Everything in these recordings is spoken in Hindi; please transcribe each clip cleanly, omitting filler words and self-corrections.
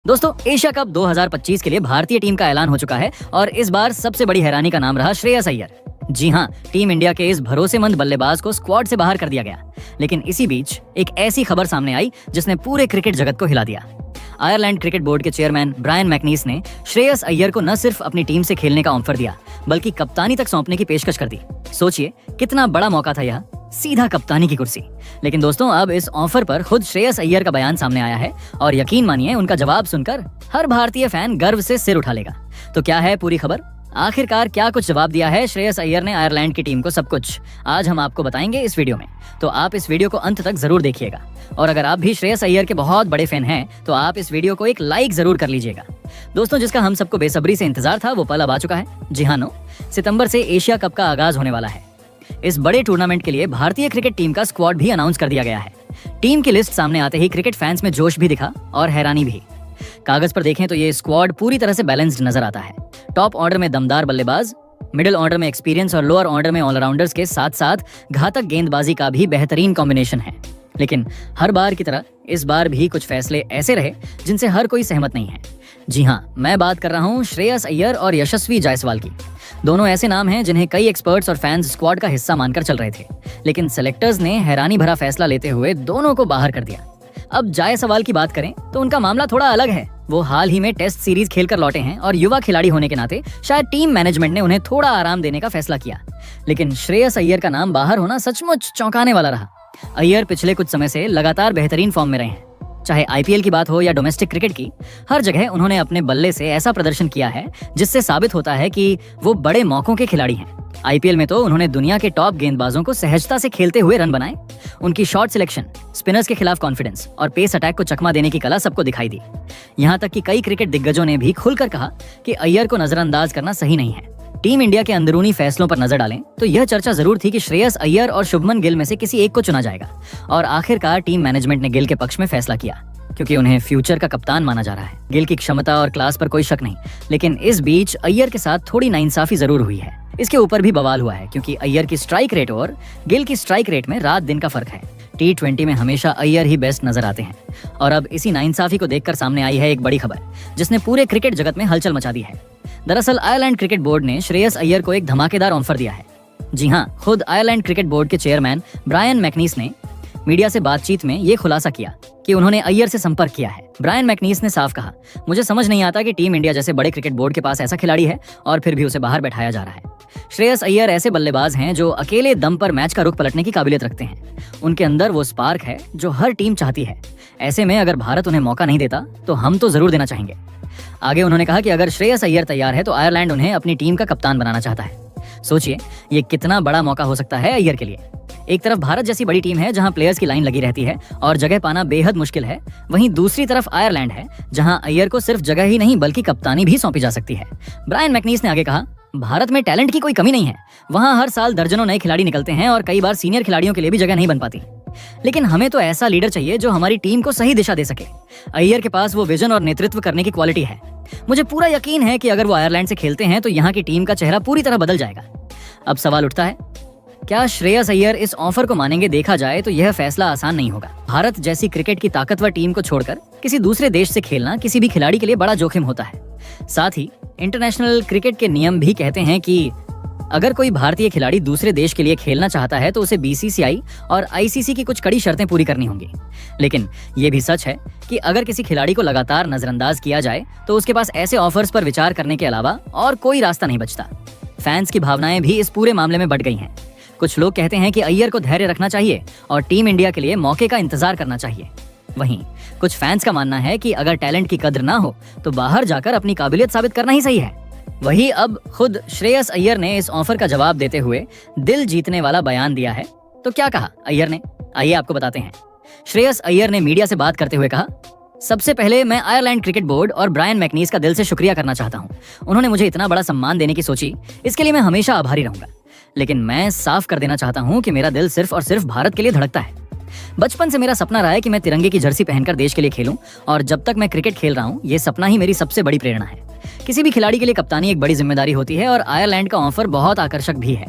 दोस्तों, एशिया कप 2025 के लिए भारतीय टीम का ऐलान हो चुका है और इस बार सबसे बड़ी हैरानी का नाम रहा श्रेयस अय्यर। जी हाँ, टीम इंडिया के इस भरोसेमंद बल्लेबाज को स्क्वाड से बाहर कर दिया गया। लेकिन इसी बीच एक ऐसी खबर सामने आई जिसने पूरे क्रिकेट जगत को हिला दिया। आयरलैंड क्रिकेट बोर्ड के चेयरमैन ब्रायन मैकनीस ने श्रेयस अय्यर को न सिर्फ अपनी टीम से खेलने का ऑफर दिया, बल्कि कप्तानी तक सौंपने की पेशकश कर दी। सोचिए कितना बड़ा मौका था यह, सीधा कप्तानी की कुर्सी। लेकिन दोस्तों, अब इस ऑफर पर खुद श्रेयस अय्यर का बयान सामने आया है और यकीन मानिए, उनका जवाब सुनकर हर भारतीय फैन गर्व से सिर उठा लेगा। तो क्या है पूरी खबर? आखिरकार क्या कुछ जवाब दिया है श्रेयस अय्यर ने आयरलैंड की टीम को? सब कुछ आज हम आपको बताएंगे इस वीडियो में, तो आप इस वीडियो को अंत तक जरूर देखिएगा। और अगर आप भी श्रेयस अय्यर के बहुत बड़े फैन हैं तो आप इस वीडियो को एक लाइक जरूर कर लीजिएगा। दोस्तों, जिसका हम सबको बेसब्री से इंतजार था वो पल अब आ चुका है। जी हाँ, 9 सितंबर से एशिया कप का आगाज होने वाला है। इस बड़े टूर्नामेंट के लिए भारतीय क्रिकेट टीम का स्क्वाड भी अनाउंस कर दिया गया है। टीम की लिस्ट सामने आते ही क्रिकेट फैंस में जोश भी दिखा और हैरानी भी। कागज पर देखें तो ये स्क्वाड पूरी तरह से बैलेंस्ड नजर आता है। टॉप ऑर्डर में दमदार बल्लेबाज, मिडिल ऑर्डर में एक्सपीरियंस और लोअर ऑर्डर में ऑलराउंडर्स के साथ साथ घातक गेंदबाजी का भी बेहतरीन कॉम्बिनेशन है। लेकिन हर बार की तरह इस बार भी कुछ फैसले ऐसे रहे जिनसे हर कोई सहमत नहीं है। जी हाँ, मैं बात कर रहा हूँ श्रेयस अय्यर और यशस्वी जायसवाल की। दोनों ऐसे नाम हैं जिन्हें कई एक्सपर्ट्स और फैंस स्क्वाड का हिस्सा मानकर चल रहे थे, लेकिन सेलेक्टर्स ने हैरानी भरा फैसला लेते हुए दोनों को बाहर कर दिया। अब जायसवाल की बात करें तो उनका मामला थोड़ा अलग है। वो हाल ही में टेस्ट सीरीज खेलकर लौटे हैं और युवा खिलाड़ी होने के नाते शायद टीम मैनेजमेंट ने उन्हें थोड़ा आराम देने का फैसला किया। लेकिन श्रेयस अय्यर का नाम बाहर होना सचमुच चौंकाने वाला रहा। अय्यर पिछले कुछ समय से लगातार बेहतरीन फॉर्म में रहे हैं। चाहे आईपीएल की बात हो या डोमेस्टिक क्रिकेट की, हर जगह उन्होंने अपने बल्ले से ऐसा प्रदर्शन किया है जिससे साबित होता है कि वो बड़े मौकों के खिलाड़ी हैं। आईपीएल में तो उन्होंने दुनिया के टॉप गेंदबाजों को सहजता से खेलते हुए रन बनाए। उनकी शॉट सिलेक्शन, स्पिनर्स के खिलाफ कॉन्फिडेंस और पेस अटैक को चकमा देने की कला सबको दिखाई दी। यहाँ तक कि कई क्रिकेट दिग्गजों ने भी खुलकर कहा कि अय्यर को नजरअंदाज करना सही नहीं है। टीम इंडिया के अंदरूनी फैसलों पर नजर डालें तो यह चर्चा जरूर थी कि श्रेयस अय्यर और शुभमन गिल में से किसी एक को चुना जाएगा, और आखिरकार टीम मैनेजमेंट ने गिल के पक्ष में फैसला किया क्योंकि उन्हें फ्यूचर का कप्तान माना जा रहा है। गिल की क्षमता और क्लास पर कोई शक नहीं, लेकिन इस बीच अय्यर के साथ थोड़ी नाइंसाफी जरूर हुई है। इसके ऊपर भी बवाल हुआ है क्योंकि अय्यर की स्ट्राइक रेट और गिल की स्ट्राइक रेट में रात दिन का फर्क है। T20 में हमेशा अय्यर ही बेस्ट नजर आते हैं और अब इसी नाइंसाफी को देखकर सामने आई है एक बड़ी खबर जिसने पूरे क्रिकेट जगत में हलचल मचा दी है। दरअसल आयरलैंड क्रिकेट बोर्ड ने श्रेयस अय्यर को एक धमाकेदार ऑफर दिया है। जी हाँ, खुद आयरलैंड क्रिकेट बोर्ड के चेयरमैन ब्रायन मैकनीस ने मीडिया से बातचीत में ये खुलासा किया कि उन्होंने अय्यर से संपर्क किया है। ब्रायन मैकनीस ने साफ कहा, मुझे समझ नहीं आता कि टीम इंडिया जैसे बड़े क्रिकेट बोर्ड के पास ऐसा खिलाड़ी है और फिर भी उसे बाहर बैठाया जा रहा है। श्रेयस अय्यर ऐसे बल्लेबाज हैं जो अकेले दम पर मैच का रुख पलटने की काबिलियत रखते हैं। उनके अंदर वो स्पार्क है जो हर टीम चाहती है। ऐसे में अगर भारत उन्हें मौका नहीं देता तो हम तो जरूर देना चाहेंगे। आगे उन्होंने कहा कि अगर श्रेयस अय्यर तैयार है तो आयरलैंड उन्हें अपनी टीम का कप्तान बनाना चाहता है। सोचिए ये कितना बड़ा मौका हो सकता है अय्यर के लिए। एक तरफ भारत जैसी बड़ी टीम है जहां प्लेयर्स की लाइन लगी रहती है और जगह पाना बेहद मुश्किल है, वहीं दूसरी तरफ आयरलैंड है जहां अय्यर को सिर्फ जगह ही नहीं बल्कि कप्तानी भी सौंपी जा सकती है। ब्रायन मैकनीस ने आगे कहा, भारत में टैलेंट की कोई कमी नहीं है। वहां हर साल दर्जनों नए खिलाड़ी निकलते हैं और कई बार सीनियर खिलाड़ियों के लिए भी जगह नहीं बन पाती। लेकिन हमें तो ऐसा लीडर चाहिए जो हमारी टीम को सही दिशा दे सके। अय्यर के पास वो विजन और नेतृत्व करने की क्वालिटी है। मुझे पूरा यकीन है कि अगर वो आयरलैंड से खेलते हैं तो यहाँ की टीम का चेहरा पूरी तरह बदल जाएगा। अब सवाल उठता है, क्या श्रेयस अय्यर इस ऑफर को मानेंगे? देखा जाए तो यह फैसला आसान नहीं होगा। भारत जैसी क्रिकेट की ताकतवर टीम को छोड़कर किसी दूसरे देश से खेलना किसी भी खिलाड़ी के लिए बड़ा जोखिम होता है। साथ ही इंटरनेशनल क्रिकेट के नियम भी कहते हैं कि अगर कोई भारतीय खिलाड़ी दूसरे देश के लिए खेलना चाहता है तो उसे बीसीसीआई और आईसीसी की कुछ कड़ी शर्तें पूरी करनी होंगी। लेकिन ये भी सच है कि अगर किसी खिलाड़ी को लगातार नजरअंदाज किया जाए तो उसके पास ऐसे ऑफर्स पर विचार करने के अलावा और कोई रास्ता नहीं बचता। फैंस की भावनाएं भी इस पूरे मामले में बढ़ गई हैं। कुछ लोग कहते हैं कि अय्यर को धैर्य रखना चाहिए और टीम इंडिया के लिए मौके का इंतजार करना चाहिए। वहीं कुछ फैंस का मानना है कि अगर टैलेंट की कद्र ना हो तो बाहर जाकर अपनी काबिलियत साबित करना ही सही है। वहीं अब खुद श्रेयस अय्यर ने इस ऑफर का जवाब देते हुए दिल जीतने वाला बयान दिया है। तो क्या कहा अय्यर ने, आइए आपको बताते हैं। श्रेयस अय्यर ने मीडिया से बात करते हुए कहा, सबसे पहले मैं आयरलैंड क्रिकेट बोर्ड और ब्रायन मैकनीस का दिल से शुक्रिया करना चाहता हूँ। उन्होंने मुझे इतना बड़ा सम्मान देने की सोची, इसके लिए मैं हमेशा आभारी रहूंगा। लेकिन मैं साफ कर देना चाहता हूँ कि मेरा दिल सिर्फ और सिर्फ भारत के लिए धड़कता है। बचपन से मेरा सपना रहा है कि मैं तिरंगे की जर्सी पहनकर देश के लिए खेलूं, और जब तक मैं क्रिकेट खेल रहा हूँ ये सपना ही मेरी सबसे बड़ी प्रेरणा है। किसी भी खिलाड़ी के लिए कप्तानी एक बड़ी जिम्मेदारी होती है और आयरलैंड का ऑफर बहुत आकर्षक भी है।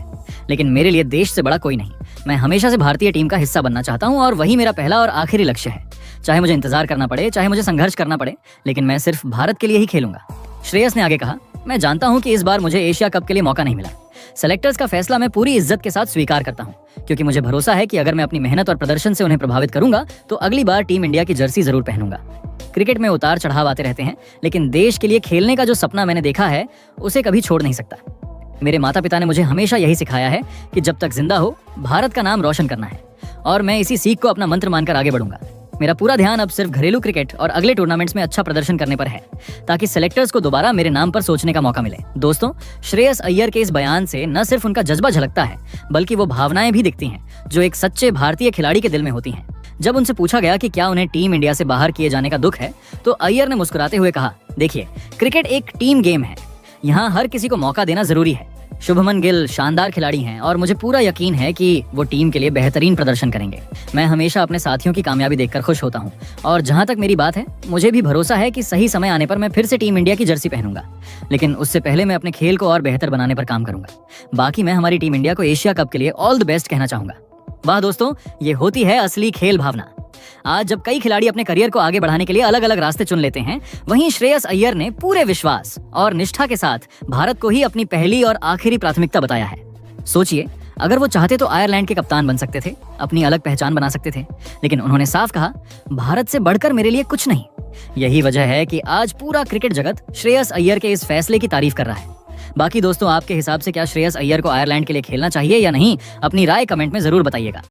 लेकिन मेरे लिए देश से बड़ा कोई नहीं। मैं हमेशा से भारतीय टीम का हिस्सा बनना चाहता हूँ और वही मेरा पहला और आखिरी लक्ष्य है। चाहे मुझे इंतजार करना पड़े, चाहे मुझे संघर्ष करना पड़े, लेकिन मैं सिर्फ भारत के लिए ही खेलूंगा। श्रेयस ने आगे कहा, मैं जानता हूँ कि इस बार मुझे एशिया कप के लिए मौका नहीं मिला। सेलेक्टर्स का फैसला मैं पूरी इज्जत के साथ स्वीकार करता हूँ, क्योंकि मुझे भरोसा है कि अगर मैं अपनी मेहनत और प्रदर्शन से उन्हें प्रभावित करूंगा तो अगली बार टीम इंडिया की जर्सी जरूर पहनूंगा। क्रिकेट में उतार चढ़ाव आते रहते हैं, लेकिन देश के लिए खेलने का जो सपना मैंने देखा है उसे कभी छोड़ नहीं सकता। मेरे माता पिता ने मुझे हमेशा यही सिखाया है कि जब तक जिंदा हो भारत का नाम रोशन करना है, और मैं इसी सीख को अपना मंत्र मानकर आगे बढ़ूंगा। मेरा पूरा ध्यान अब सिर्फ घरेलू क्रिकेट और अगले टूर्नामेंट्स में अच्छा प्रदर्शन करने पर है, ताकि सेलेक्टर्स को दोबारा मेरे नाम पर सोचने का मौका मिले। दोस्तों, श्रेयस अय्यर के इस बयान से न सिर्फ उनका जज्बा झलकता है, बल्कि वो भावनाएं भी दिखती हैं जो एक सच्चे भारतीय खिलाड़ी के दिल में होती हैं। जब उनसे पूछा गया कि क्या उन्हें टीम इंडिया से बाहर किए जाने का दुख है, तो अय्यर ने मुस्कुराते हुए कहा, देखिए, क्रिकेट एक टीम गेम है, यहाँ हर किसी को मौका देना जरूरी है। शुभमन गिल शानदार खिलाड़ी हैं और मुझे पूरा यकीन है कि वो टीम के लिए बेहतरीन प्रदर्शन करेंगे। मैं हमेशा अपने साथियों की कामयाबी देखकर खुश होता हूँ, और जहाँ तक मेरी बात है, मुझे भी भरोसा है कि सही समय आने पर मैं फिर से टीम इंडिया की जर्सी पहनूंगा। लेकिन उससे पहले मैं अपने खेल को और बेहतर बनाने पर काम करूंगा। बाकी मैं हमारी टीम इंडिया को एशिया कप के लिए ऑल द बेस्ट कहना चाहूंगा। वाह दोस्तों, ये होती है असली खेल भावना। आज जब कई खिलाड़ी अपने करियर को आगे बढ़ाने के लिए अलग अलग रास्ते चुन लेते हैं, वहीं श्रेयस अय्यर ने पूरे विश्वास और निष्ठा के साथ भारत को ही अपनी पहली और आखिरी प्राथमिकता बताया है। सोचिए, अगर वो चाहते तो आयरलैंड के कप्तान बन सकते थे, अपनी अलग पहचान बना सकते थे, लेकिन उन्होंने साफ कहा, भारत से बढ़कर मेरे लिए कुछ नहीं। यही वजह है कि आज पूरा क्रिकेट जगत श्रेयस अय्यर के इस फैसले की तारीफ कर रहा है। बाकी दोस्तों, आपके हिसाब से क्या श्रेयस अय्यर को आयरलैंड के लिए खेलना चाहिए या नहीं? अपनी राय कमेंट में जरूर बताइएगा।